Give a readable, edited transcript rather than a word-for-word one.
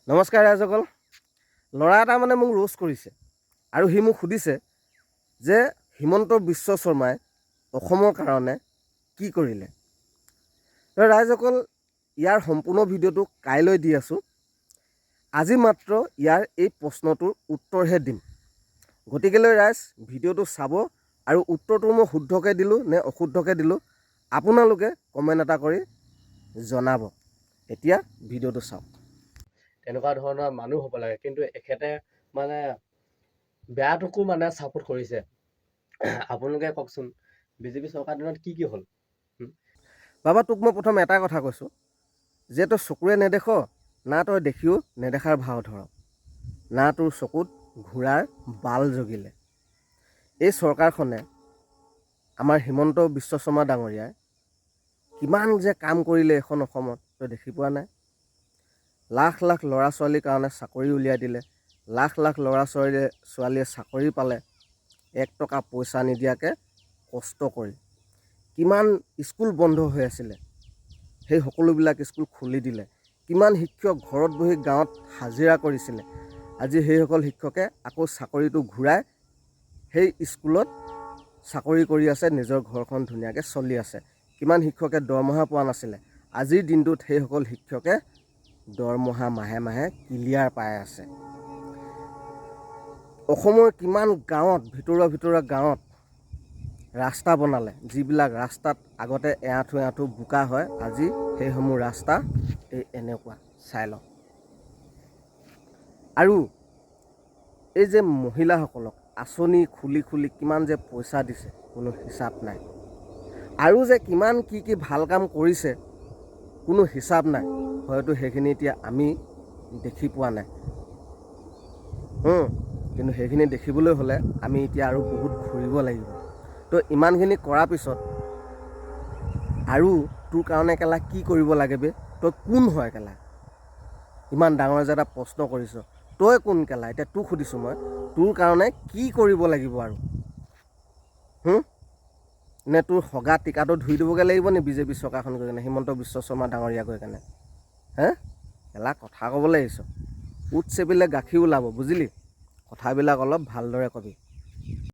নমস্কাৰ ৰাইজসকল। ল'ৰা এটা মানে মোক ৰোষ্ট কৰিছে আৰু সি মোক সুধিছে যে হিমন্ত বিশ্ব শৰ্মাই অসমৰ কাৰণে কি কৰিলে। ৰাইজসকল, ইয়াৰ সম্পূৰ্ণ ভিডিঅ'টো কাইলৈ দি আছোঁ। আজি মাত্ৰ ইয়াৰ এই প্ৰশ্নটোৰ উত্তৰহে দিম। গতিকেলৈ ৰাইজ ভিডিঅ'টো চাব আৰু উত্তৰটো মই শুদ্ধকৈ দিলোঁ নে অশুদ্ধকৈ দিলোঁ আপোনালোকে কমেণ্ট এটা কৰি জনাব। এতিয়া ভিডিঅ'টো চাওক। তেনেকুৱা ধৰণৰ মানুহ হ'ব লাগে, কিন্তু এখেতে মানে বেয়াটোকো মানে ছাপোৰ্ট কৰিছে। আপোনালোকে কওকচোন, বিজেপি চৰকাৰ দিনত কি কি হ'ল? বাবা, তোক মই প্ৰথম এটা কথা কৈছোঁ যে তই চকুৰে নেদেখ না তই দেখিও নেদেখাৰ ভাও ধৰ, না তোৰ চকুত ঘোঁৰাৰ বাল জগিলে। এই চৰকাৰখনে আমাৰ হিমন্ত বিশ্ব শৰ্মা ডাঙৰীয়াই কিমান যে কাম কৰিলে এখন অসমত তই দেখি পোৱা নাই। লাখ লাখ ল'ৰা ছোৱালীৰ কাৰণে চাকৰি উলিয়াই দিলে, লাখ লাখ ল'ৰা ছোৱালীয়ে চাকৰি পালে 1 টকা পইচা নিদিয়াকৈ কষ্ট কৰি। কিমান স্কুল বন্ধ হৈ আছিলে, সেই সকলোবিলাক স্কুল খুলি দিলে। কিমান শিক্ষক ঘৰত বহি গাঁৱত হাজিৰা কৰিছিলে, আজি সেইসকল শিক্ষকে আকৌ চাকৰিটো ঘূৰাই সেই স্কুলত চাকৰি কৰি আছে, নিজৰ ঘৰখন ধুনীয়াকৈ চলি আছে। কিমান শিক্ষকে দৰমহা পোৱা নাছিলে, আজিৰ দিনটোত সেইসকল শিক্ষকে দৰমহা মাহে মাহে ক্লিয়াৰ পাই আছে। অসমৰ কিমান গাঁৱত, ভিতৰুৱা গাঁৱত ৰাস্তা বনালে, যিবিলাক ৰাস্তাত আগতে এআঁঠু বোকা হয়, আজি সেইসমূহ ৰাস্তা এনেকুৱা চাই লওক। আৰু এই যে মহিলাসকলক আঁচনি খুলি কিমান যে পইচা দিছে কোনো হিচাপ নাই। আৰু যে কিমান কি ভাল কাম কৰিছে কোনো হিচাপ নাই। হয়তো সেইখিনি এতিয়া আমি দেখি পোৱা নাই। কিন্তু সেইখিনি দেখিবলৈ হ'লে আমি এতিয়া আৰু বহুত ঘূৰিব লাগিব। তো ইমানখিনি কৰাৰ পিছত আৰু তোৰ কাৰণে কেলা কি কৰিব লাগে বে? তই কোন হয় কেলা? ইমান ডাঙৰ যে এটা প্ৰশ্ন কৰিছ, তই কোন কেলা? এতিয়া তোক সুধিছোঁ মই, তোৰ কাৰণে কি কৰিব লাগিব আৰু? নে তোৰ হগা টিকাটো ধুই দিবগৈ লাগিব নি বিজেপি চৰকাৰখন গৈ কেনে, হিমন্ত বিশ্ব শৰ্মা ডাঙৰীয়া গৈ কেনে? কেলা কথা ক'বলৈ আহিছ, উঠ চেপিলে গাখীৰ ওলাব, বুজিলি? কথাবিলাক অলপ ভালদৰে কবি।